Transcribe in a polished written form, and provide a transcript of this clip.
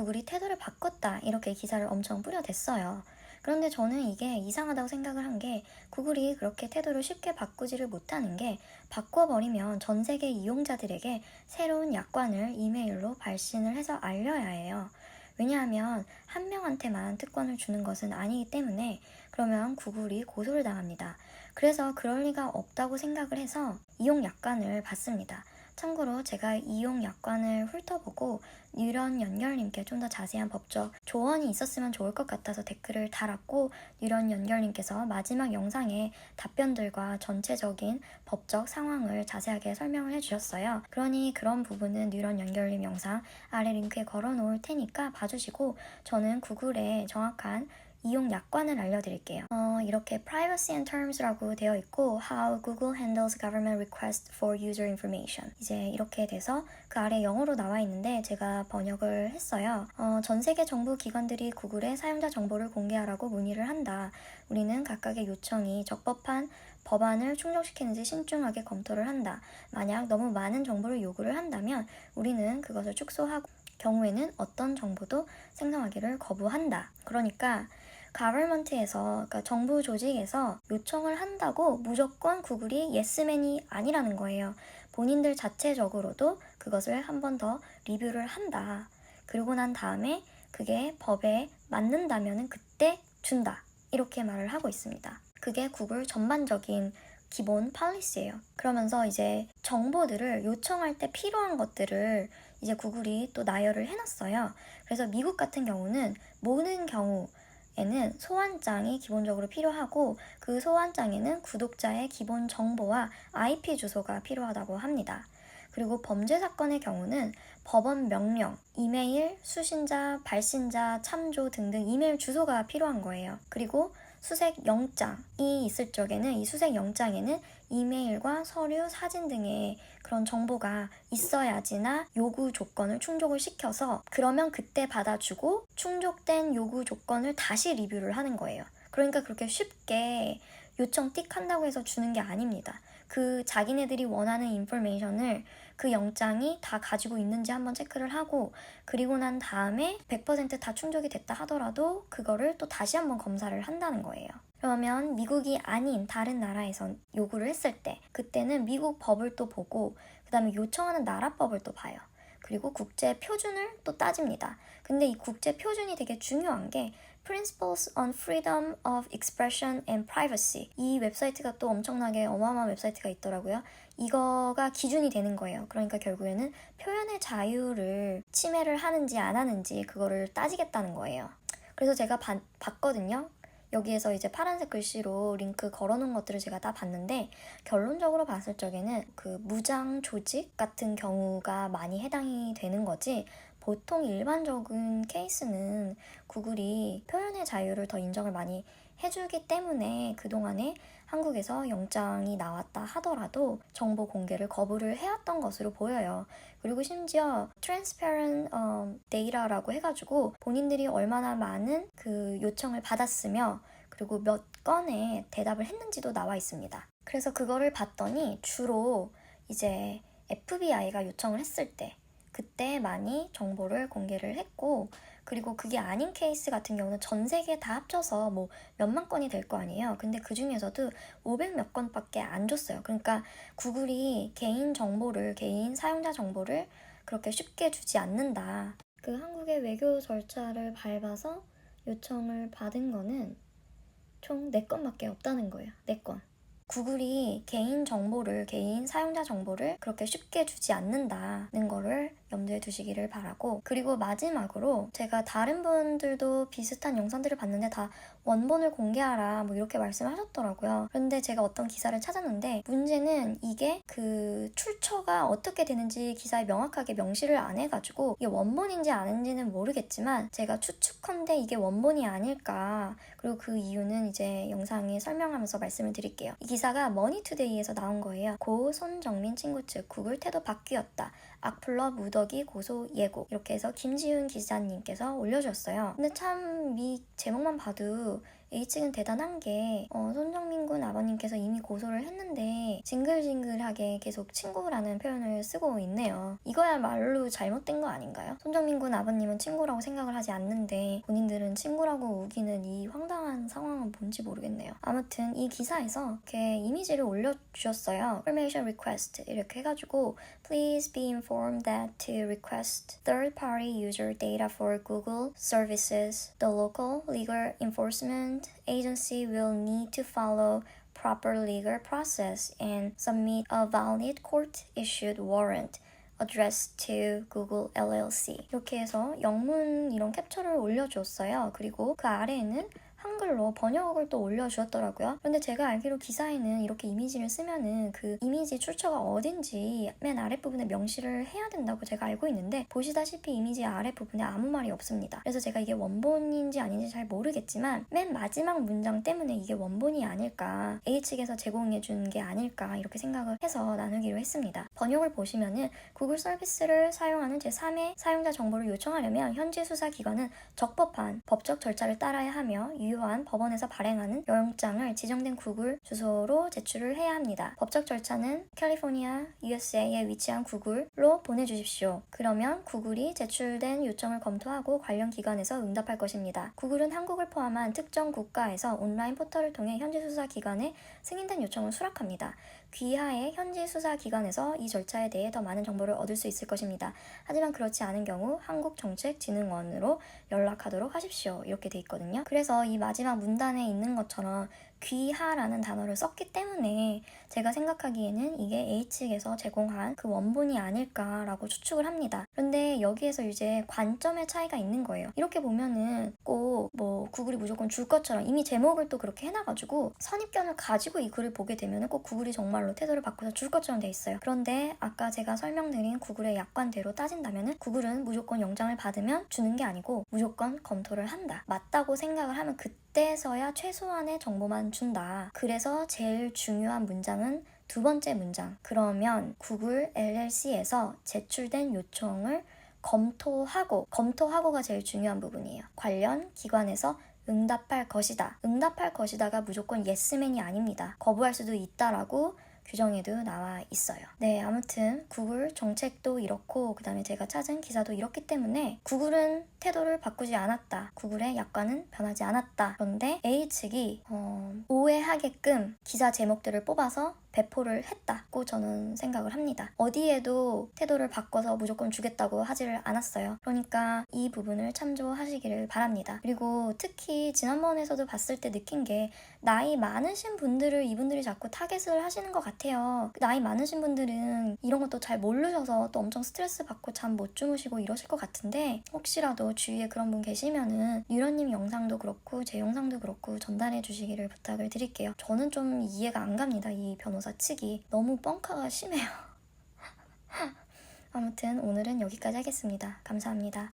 구글이 태도를 바꿨다 이렇게 기사를 엄청 뿌려댔어요. 그런데 저는 이게 이상하다고 생각을 한 게 구글이 그렇게 태도를 쉽게 바꾸지를 못하는 게 바꿔버리면 전 세계 이용자들에게 새로운 약관을 이메일로 발신을 해서 알려야 해요. 왜냐하면 한 명한테만 특권을 주는 것은 아니기 때문에 그러면 구글이 고소를 당합니다. 그래서 그럴 리가 없다고 생각을 해서 이용 약관을 받습니다. 참고로 제가 이용 약관을 훑어보고 뉴런 연결님께 좀 더 자세한 법적 조언이 있었으면 좋을 것 같아서 댓글을 달았고, 뉴런 연결님께서 마지막 영상에 답변들과 전체적인 법적 상황을 자세하게 설명을 해주셨어요. 그러니 그런 부분은 뉴런 연결님 영상 아래 링크에 걸어놓을 테니까 봐주시고, 저는 구글의 정확한 이용 약관을 알려드릴게요. 이렇게 Privacy and Terms라고 되어 있고 How Google Handles Government Requests for User Information, 이제 이렇게 돼서 그 아래 영어로 나와 있는데 제가 번역을 했어요. 전 세계 정부 기관들이 구글에 사용자 정보를 공개하라고 문의를 한다. 우리는 각각의 요청이 적법한 법안을 충족시키는지 신중하게 검토를 한다. 만약 너무 많은 정보를 요구를 한다면 우리는 그것을 축소하고 경우에는 어떤 정보도 생성하기를 거부한다. 그러니까 가버먼트에서, 그러니까 정부 조직에서 요청을 한다고 무조건 구글이 예스맨이 아니라는 거예요. 본인들 자체적으로도 그것을 한 번 더 리뷰를 한다. 그리고 난 다음에 그게 법에 맞는다면 그때 준다. 이렇게 말을 하고 있습니다. 그게 구글 전반적인 기본 팔리시예요. 그러면서 이제 정보들을 요청할 때 필요한 것들을 이제 구글이 또 나열을 해놨어요. 그래서 미국 같은 경우는 모든 경우에는 소환장이 기본적으로 필요하고 그 소환장에는 구독자의 기본 정보와 IP 주소가 필요하다고 합니다. 그리고 범죄 사건의 경우는 법원 명령, 이메일, 수신자, 발신자, 참조 등등 이메일 주소가 필요한 거예요. 그리고 수색 영장이 있을 적에는 이 수색 영장에는 이메일과 서류, 사진 등의 그런 정보가 있어야지나 요구 조건을 충족을 시켜서 그러면 그때 받아주고 충족된 요구 조건을 다시 리뷰를 하는 거예요. 그러니까 그렇게 쉽게 요청 띡 한다고 해서 주는 게 아닙니다. 그 자기네들이 원하는 인포메이션을 그 영장이 다 가지고 있는지 한번 체크를 하고, 그리고 난 다음에 100% 다 충족이 됐다 하더라도 그거를 또 다시 한번 검사를 한다는 거예요. 그러면 미국이 아닌 다른 나라에서 요구를 했을 때 그때는 미국 법을 또 보고 그 다음에 요청하는 나라 법을 또 봐요. 그리고 국제 표준을 또 따집니다. 근데 이 국제 표준이 되게 중요한 게 Principles on Freedom of Expression and Privacy, 이 웹사이트가 또 엄청나게 어마어마한 웹사이트가 있더라고요. 이거가 기준이 되는 거예요. 그러니까 결국에는 표현의 자유를 침해를 하는지 안 하는지 그거를 따지겠다는 거예요. 그래서 제가 봤거든요. 여기에서 이제 파란색 글씨로 링크 걸어놓은 것들을 제가 다 봤는데 결론적으로 봤을 적에는 그 무장 조직 같은 경우가 많이 해당이 되는 거지, 보통 일반적인 케이스는 구글이 표현의 자유를 더 인정을 많이 해주기 때문에 그동안에 한국에서 영장이 나왔다 하더라도 정보 공개를 거부를 해왔던 것으로 보여요. 그리고 심지어 transparent data라고 해가지고 본인들이 얼마나 많은 그 요청을 받았으며 그리고 몇 건의 대답을 했는지도 나와 있습니다. 그래서 그거를 봤더니 주로 이제 FBI가 요청을 했을 때 그때 많이 정보를 공개를 했고, 그리고 그게 아닌 케이스 같은 경우는 전 세계 다 합쳐서 뭐 몇만 건이 될 거 아니에요. 근데 그 중에서도 500 몇 건밖에 안 줬어요. 그러니까 구글이 개인 정보를, 개인 사용자 정보를 그렇게 쉽게 주지 않는다. 그 한국의 외교 절차를 밟아서 요청을 받은 거는 총 4건밖에 없다는 거예요. 4건. 구글이 개인 정보를, 개인 사용자 정보를 그렇게 쉽게 주지 않는다는 거를 염두에 두시기를 바라고, 그리고 마지막으로 제가 다른 분들도 비슷한 영상들을 봤는데 다 원본을 공개하라 뭐 이렇게 말씀을 하셨더라고요. 그런데 제가 어떤 기사를 찾았는데 문제는 이게 그 출처가 어떻게 되는지 기사에 명확하게 명시를 안 해가지고 이게 원본인지 아닌지는 모르겠지만 제가 추측컨대 이게 원본이 아닐까, 그리고 그 이유는 이제 영상에 설명하면서 말씀을 드릴게요. 이 기사가 머니투데이에서 나온 거예요. 고 손정민 친구 측 구글 태도 바뀌었다. 악플러 무더기 고소 예고, 이렇게 해서 김지훈 기자님께서 올려주셨어요. 근데 참 이 제목만 봐도 A측은 대단한 게 손정민 군 아버님께서 이미 고소를 했는데 징글징글하게 계속 친구라는 표현을 쓰고 있네요. 이거야말로 잘못된 거 아닌가요? 손정민 군 아버님은 친구라고 생각을 하지 않는데 본인들은 친구라고 우기는 이 황당한 상황은 뭔지 모르겠네요. 아무튼 이 기사에서 이렇게 이미지를 올려주셨어요. Permission request 이렇게 해가지고 Please be informed that to request third-party user data for Google services, the local legal enforcement agency will need to follow proper legal process and submit a valid court-issued warrant addressed to Google LLC. 이렇게 해서 영문 이런 캡처를 올려줬어요. 그리고 그 아래에는 한글로 번역을 또 올려주었더라고요. 그런데 제가 알기로 기사에는 이렇게 이미지를 쓰면은 그 이미지 출처가 어딘지 맨 아랫부분에 명시를 해야 된다고 제가 알고 있는데 보시다시피 이미지 아랫부분에 아무 말이 없습니다. 그래서 제가 이게 원본인지 아닌지 잘 모르겠지만 맨 마지막 문장 때문에 이게 원본이 아닐까, A측에서 제공해 준 게 아닐까 이렇게 생각을 해서 나누기로 했습니다. 번역을 보시면은 구글 서비스를 사용하는 제3의 사용자 정보를 요청하려면 현지 수사기관은 적법한 법적 절차를 따라야 하며 유효한 법원에서 발행하는 영장을 지정된 구글 주소로 제출을 해야 합니다. 법적 절차는 캘리포니아, USA에 위치한 구글로 보내주십시오. 그러면 구글이 제출된 요청을 검토하고 관련 기관에서 응답할 것입니다. 구글은 한국을 포함한 특정 국가에서 온라인 포털을 통해 현지 수사기관에 승인된 요청을 수락합니다. 귀하의 현지 수사기관에서 이 절차에 대해 더 많은 정보를 얻을 수 있을 것입니다. 하지만 그렇지 않은 경우 한국정책진흥원으로 연락하도록 하십시오. 이렇게 돼 있거든요. 그래서 이 마지막 문단에 있는 것처럼 귀하라는 단어를 썼기 때문에 제가 생각하기에는 이게 A측에서 제공한 그 원본이 아닐까라고 추측을 합니다. 그런데 여기에서 이제 관점의 차이가 있는 거예요. 이렇게 보면은 꼭 뭐 구글이 무조건 줄 것처럼 이미 제목을 또 그렇게 해놔가지고 선입견을 가지고 이 글을 보게 되면은 꼭 구글이 정말로 태도를 바꿔서 줄 것처럼 돼 있어요. 그런데 아까 제가 설명드린 구글의 약관대로 따진다면은 구글은 무조건 영장을 받으면 주는 게 아니고 무조건 검토를 한다. 맞다고 생각을 하면 그때서야 최소한의 정보만 준다. 그래서 제일 중요한 문장은 두 번째 문장. 그러면 구글 LLC에서 제출된 요청을 검토하고가 제일 중요한 부분이에요. 관련 기관에서 응답할 것이다. 응답할 것이다가 무조건 예스맨이 아닙니다. 거부할 수도 있다라고 규정에도 나와 있어요. 네, 아무튼 구글 정책도 이렇고 그 다음에 제가 찾은 기사도 이렇기 때문에 구글은 태도를 바꾸지 않았다. 구글의 약관은 변하지 않았다. 그런데 A측이 오해하게끔 기사 제목들을 뽑아서 배포를 했다고 저는 생각을 합니다. 어디에도 태도를 바꿔서 무조건 주겠다고 하지를 않았어요. 그러니까 이 부분을 참조하시기를 바랍니다. 그리고 특히 지난번에서도 봤을 때 느낀 게 나이 많으신 분들을 이분들이 자꾸 타겟을 하시는 것 같아요. 나이 많으신 분들은 이런 것도 잘 모르셔서 또 엄청 스트레스 받고 잠 못 주무시고 이러실 것 같은데 혹시라도 주위에 그런 분 계시면은 유라님 영상도 그렇고 제 영상도 그렇고 전달해 주시기를 부탁을 드릴게요. 저는 좀 이해가 안 갑니다. 이 변호사 측이 너무 뻥카가 심해요. 아무튼 오늘은 여기까지 하겠습니다. 감사합니다.